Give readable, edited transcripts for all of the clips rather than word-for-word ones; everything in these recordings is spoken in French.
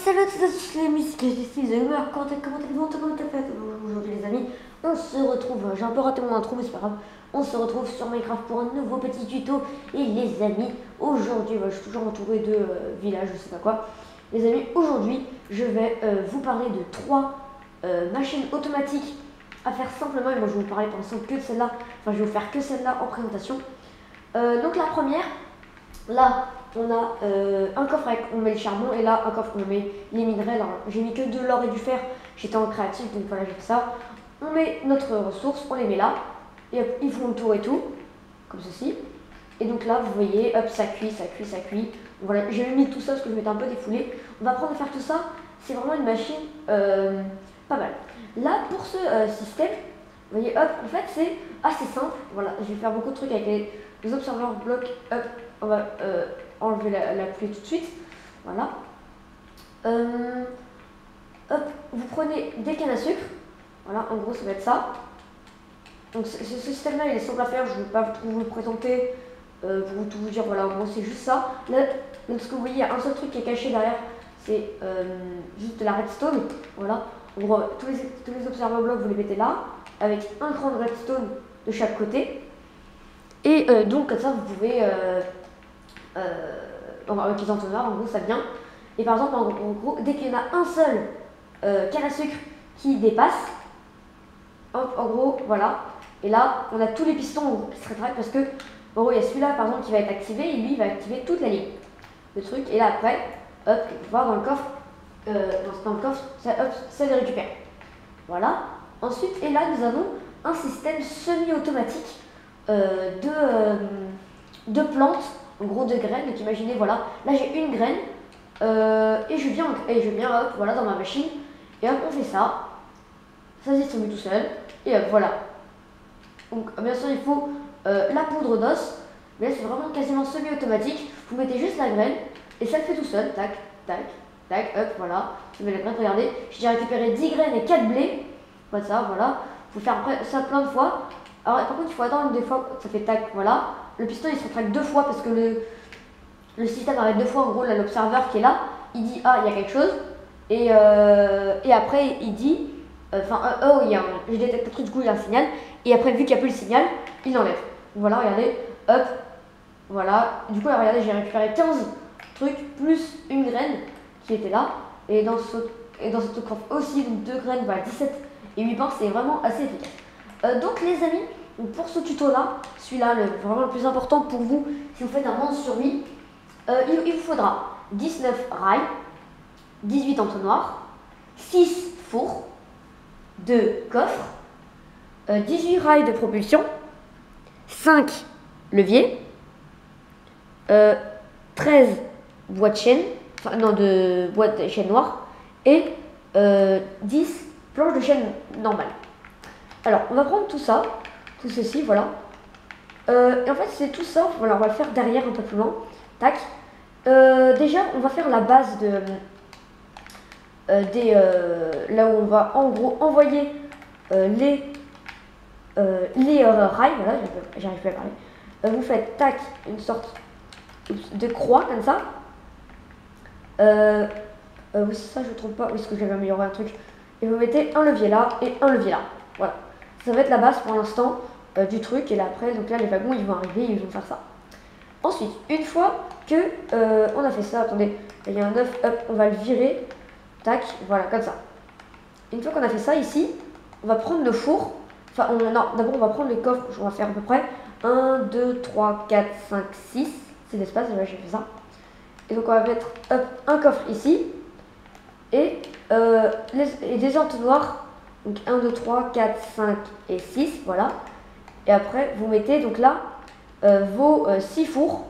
salut à tous les musiques, je suis Gamer, comment allez-vous aujourd'hui les amis? On se retrouve, j'ai un peu raté mon intro mais c'est pas grave. On se retrouve sur Minecraft pour un nouveau petit tuto. Et les amis, aujourd'hui, je suis toujours entouré de villages, je sais pas quoi. Les amis, aujourd'hui, je vais vous parler de 3 machines automatiques à faire simplement. Et moi je vais vous parler pour l'instant que de celle-là, enfin je vais vous faire que celle-là en présentation. Donc la première, là, on a un coffre avec on met le charbon et là un coffre où on met les minerais. Alors j'ai mis que de l'or et du fer, j'étais en créatif donc voilà j'ai fait ça. On met notre ressource, on les met là et hop, ils font le tour et tout, comme ceci. Et donc là vous voyez, hop ça cuit, ça cuit, ça cuit. Voilà, j'ai mis tout ça parce que je m'étais un peu défoulé. On va apprendre à faire tout ça, c'est vraiment une machine pas mal. Là pour ce système, vous voyez hop, en fait c'est assez simple. Voilà, je vais faire beaucoup de trucs avec les observeurs blocs, hop, on va enlever la pluie tout de suite. Voilà. Hop, vous prenez des cannes à sucre. Voilà, en gros, ça va être ça. Donc, ce système-là, il est simple à faire. Je ne vais pas vous le présenter pour tout vous dire. Voilà, en gros, c'est juste ça. Là, donc, ce que vous voyez, il y a un seul truc qui est caché derrière. C'est juste de la redstone. Voilà. En gros, tous les observeurs blocs, vous les mettez là. Avec un cran de redstone de chaque côté. Et donc, comme ça, vous pouvez. Avec les entonnoirs, en gros ça vient. Et par exemple, en gros, dès qu'il y en a un seul canne à sucre qui dépasse, hop, en gros, voilà. Et là, on a tous les pistons qui se rétractent parce que, en gros, il y a celui-là par exemple qui va être activé et lui il va activer toute la ligne. Le truc, et là après, hop, vous pouvez voir dans le coffre, ça, hop, ça les récupère. Voilà. Ensuite, et là, nous avons un système semi-automatique de plantes. En gros de graines, donc imaginez voilà, là j'ai une graine et je viens hop voilà dans ma machine et hop on fait ça, ça se distribue tout seul et hop voilà. Donc bien sûr il faut la poudre d'os, mais là c'est vraiment quasiment semi-automatique, vous mettez juste la graine et ça le fait tout seul, tac, tac, tac, hop voilà, je mets la graine, regardez, j'ai récupéré 10 graines et 4 blés, voilà ça, voilà, faut faire après ça plein de fois. Alors par contre il faut attendre des fois, ça fait tac, voilà. Le piston il se retracte 2 fois parce que le système arrête 2 fois. En gros là l'observeur qui est là, il dit ah il y a quelque chose et après il dit oh il y a je détecte le truc, du coup il y a un signal et après vu qu'il n'y a plus le signal il l'enlève. Voilà regardez, hop, voilà, du coup là, regardez j'ai récupéré 15 trucs plus une graine qui était là et dans ce coffre aussi, donc 2 graines, voilà 17 et 8 pains, c'est vraiment assez efficace. Donc les amis, donc pour ce tuto là, celui-là, vraiment le plus important pour vous, si vous faites un monde survie, il vous faudra 19 rails, 18 entonnoirs, 6 fours, 2 coffres, 18 rails de propulsion, 5 leviers, 13 boîtes de chaîne, enfin non de boîtes de chaîne noire et 10 planches de chaîne normales. Alors on va prendre tout ça. Tout ceci, voilà. Et en fait, c'est tout ça. Voilà, on va le faire derrière un peu plus loin. Tac. Déjà, on va faire la base de là où on va en gros envoyer les rails. Voilà, j'arrive plus à parler. Vous faites tac, une sorte de croix comme ça. Oui, c'est ça, je ne me trompe pas. Oui, parce que j'avais amélioré un truc. Et vous mettez un levier là et un levier là. Voilà. Ça va être la base pour l'instant du truc. Et là après, donc là les wagons ils vont arriver, ils vont faire ça. Ensuite, une fois que on a fait ça, attendez, il y a un œuf, hop, on va le virer, tac, voilà, comme ça. Une fois qu'on a fait ça ici, on va prendre le four. Enfin, non, d'abord on va prendre les coffres, on va faire à peu près 1, 2, 3, 4, 5, 6. C'est l'espace, j'ai fait ça. Et donc on va mettre hop, un coffre ici. Et des entonnoirs. Donc 1, 2, 3, 4, 5 et 6, voilà. Et après, vous mettez donc là vos 6 fours.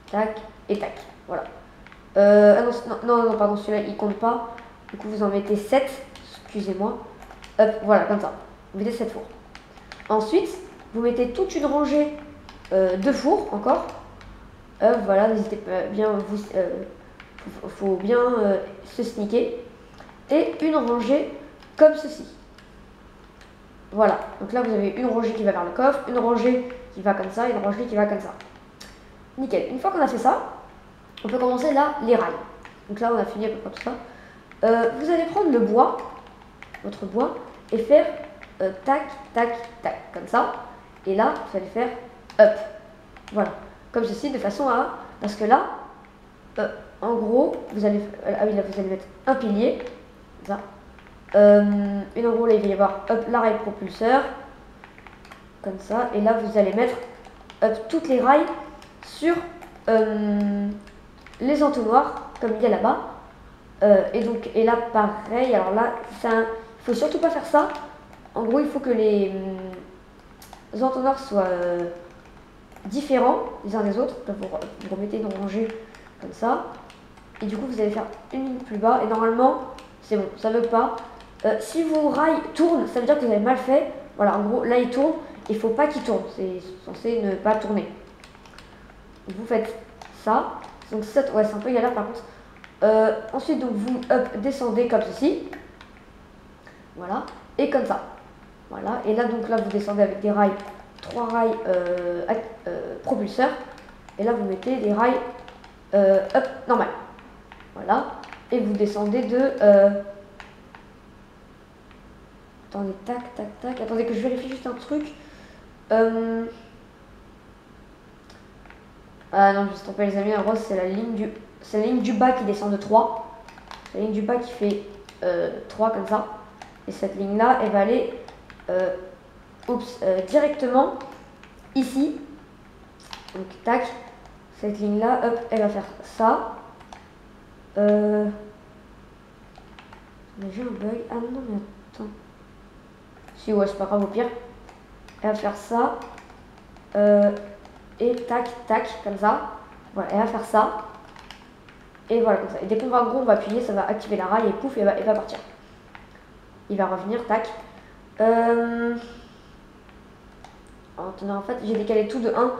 Tac et tac, voilà. Ah non, pardon, celui-là il compte pas. Du coup, vous en mettez 7, excusez-moi. Hop, voilà, comme ça. Vous mettez 7 fours. Ensuite, vous mettez toute une rangée de fours encore. Voilà, n'hésitez pas bien, faut bien se sneaker. Et une rangée comme ceci. Voilà, donc là vous avez une rangée qui va vers le coffre, une rangée qui va comme ça, et une rangée qui va comme ça. Nickel, une fois qu'on a fait ça, on peut commencer là les rails. Donc là, on a fini à peu près tout ça. Vous allez prendre le bois, votre bois, et faire tac, tac, tac, comme ça. Et là, vous allez faire up. Voilà, comme ceci, de façon à... Parce que là, en gros, vous allez... Ah oui, là, vous allez mettre un pilier, comme ça. Et en gros, là, il va y avoir up la rail propulseur, comme ça. Et là, vous allez mettre up toutes les rails sur les entonnoirs, comme il y a là-bas. Et là, pareil, alors là, il faut surtout pas faire ça. En gros, il faut que les entonnoirs soient différents les uns des autres. Là, vous remettez une rangée comme ça. Et du coup, vous allez faire une ligne plus bas. Et normalement, c'est bon, ça ne veut pas. Si vos rails tournent, ça veut dire que vous avez mal fait. Voilà, en gros, là, il tourne. Il ne faut pas qu'il tourne. C'est censé ne pas tourner. Vous faites ça. Donc, ça, ouais, c'est un peu galère par contre. Ensuite, donc, vous descendez comme ceci. Voilà. Et comme ça. Voilà. Et là, donc, là, vous descendez avec des rails. 3 rails propulseurs. Et là, vous mettez des rails up normal. Voilà. Et vous descendez de... Attendez, tac, tac, tac. Attendez que je vérifie juste un truc. Ah non, je me suis trompé les amis. En gros, c'est la ligne du bas qui descend de 3. La ligne du bas qui fait 3 comme ça. Et cette ligne-là, elle va aller directement ici. Donc, tac. Cette ligne-là, hop, elle va faire ça. Mais j'ai un bug. Ah non, mais attends. Si, ouais, c'est pas grave, au pire. Elle va faire ça. Et tac, tac, comme ça. Voilà, elle va faire ça. Et voilà, comme ça. Et dès qu'on va, en gros, on va appuyer, ça va activer la rail et pouf, elle va partir. Il va revenir, tac. Attendez, en fait, j'ai décalé tout de 1.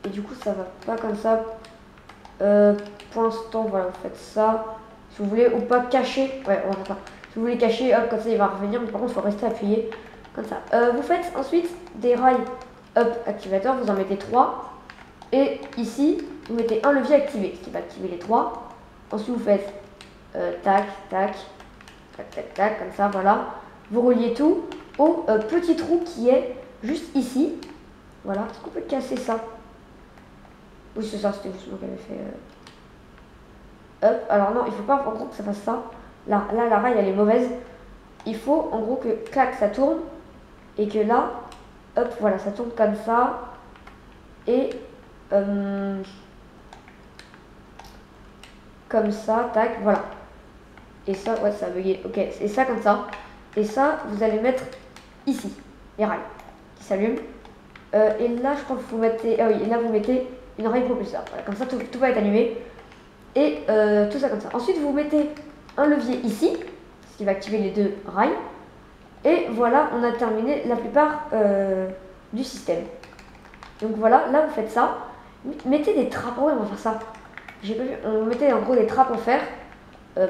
Et du coup, ça va pas comme ça. Pour l'instant, voilà, vous faites ça. Si vous voulez, ou pas cacher. Ouais, on va faire ça. Si vous voulez cacher, hop, comme ça, il va revenir. Mais par contre, il faut rester appuyé. Comme ça. Vous faites ensuite des rails up activateurs. Vous en mettez 3. Et ici, vous mettez un levier activé, ce qui va activer les 3. Ensuite, vous faites tac, tac, tac, tac, tac, comme ça, voilà. Vous reliez tout au petit trou qui est juste ici. Voilà. Est-ce qu'on peut casser ça? Oui, c'est ça, c'était juste moi qui avais fait. Hop, alors non, il faut pas en gros que ça fasse ça. Là, la rail, elle est mauvaise. Il faut en gros que, clac, ça tourne. Et que là, hop, voilà, ça tourne comme ça. Et comme ça, tac, voilà. Et ça, ouais, ça a bugué. Ok, et ça comme ça. Et ça, vous allez mettre ici, les rails qui s'allument. Et là, je crois que vous mettez, ah oui, et là vous mettez une rail propulseur. Voilà, comme ça, tout va être allumé. Et tout ça comme ça. Ensuite, vous mettez un levier ici, ce qui va activer les 2 rails. Et voilà, on a terminé la plupart du système. Donc voilà, là vous faites ça. Mettez des trappes. Ouais, on va faire ça. J'ai pas vu. On mettait en gros des trappes en fer.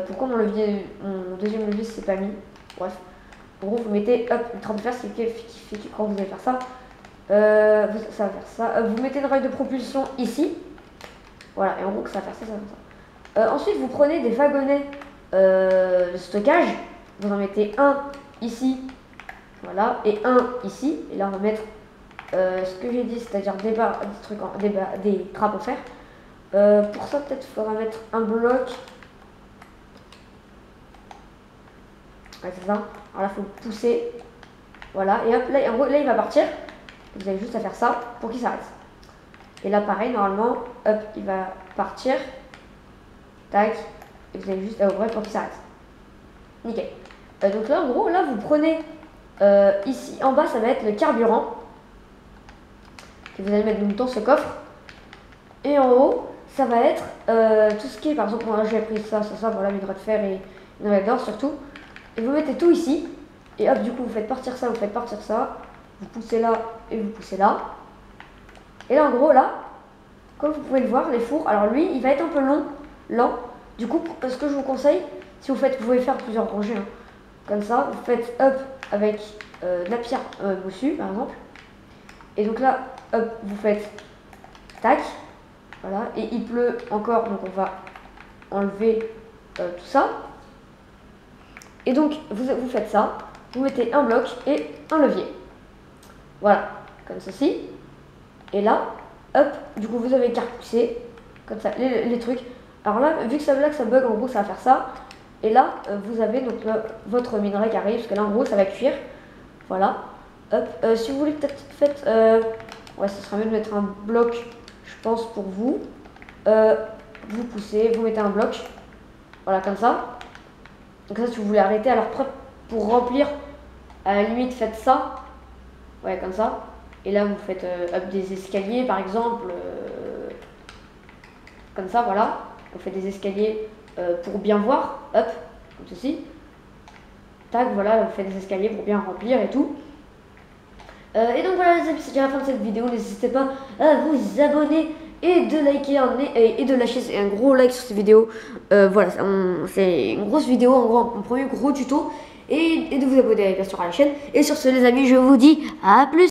Pourquoi mon deuxième levier s'est pas mis? Bref. En gros, vous mettez hop, une trappe de fer, ce qui fait que quand vous allez faire ça, ça va faire ça. Vous mettez une rail de propulsion ici. Voilà, et en gros, que ça va faire ça, ça va faire ça. Ensuite, vous prenez des wagonnets de stockage. Vous en mettez un ici. Voilà, et un ici. Et là, on va mettre ce que j'ai dit, c'est-à-dire des trappes en fer. Pour ça, peut-être il faudra mettre un bloc. Ouais, c'est ça. Alors là, il faut pousser. Voilà, et hop, là, en gros, là, il va partir. Vous avez juste à faire ça pour qu'il s'arrête. Et là, pareil, normalement, hop, il va partir. Tac. Et vous avez juste à ouvrir pour qu'il s'arrête. Nickel. Donc là, en gros, là, vous prenez ici, en bas, ça va être le carburant. Que vous allez mettre dans ce coffre. Et en haut, ça va être tout ce qui est, par exemple, moi j'ai pris ça, voilà, mes bras de fer et une navette d'or surtout. Et vous mettez tout ici. Et hop, du coup, vous faites partir ça, vous faites partir ça. Vous poussez là et vous poussez là. Et là, en gros, là, comme vous pouvez le voir, les fours, alors lui, il va être un peu lent. Du coup, ce que je vous conseille, si vous faites, vous pouvez faire plusieurs rangées, hein, comme ça, vous faites hop avec de la pierre boussue, par exemple. Et donc là, hop, vous faites tac. Voilà, et il pleut encore, donc on va enlever tout ça. Et donc, vous faites ça. Vous mettez un bloc et un levier. Voilà, comme ceci. Et là, hop, du coup, vous avez qu'à repousser, comme ça, les trucs. Alors là, vu que ça bug, en gros, ça va faire ça. Et là, vous avez donc votre minerai qui arrive, parce que là, en gros, ça va cuire. Voilà. Hop, si vous voulez peut-être ouais, ce sera mieux de mettre un bloc, je pense, pour vous. Vous poussez, vous mettez un bloc. Voilà, comme ça. Donc ça, si vous voulez arrêter, alors pour remplir, à la limite, faites ça. Ouais, comme ça. Et là, vous faites hop, des escaliers, par exemple. Comme ça, voilà. On fait des escaliers pour bien voir. Hop, comme ceci. Tac, voilà, on fait des escaliers pour bien remplir et tout. Et donc voilà les amis, c'est déjà la fin de cette vidéo. N'hésitez pas à vous abonner et de liker et de lâcher un gros like sur cette vidéo. Voilà, c'est une grosse vidéo, en gros, mon premier gros tuto. Et de vous abonner bien sûr à la chaîne. Et sur ce les amis, je vous dis à plus.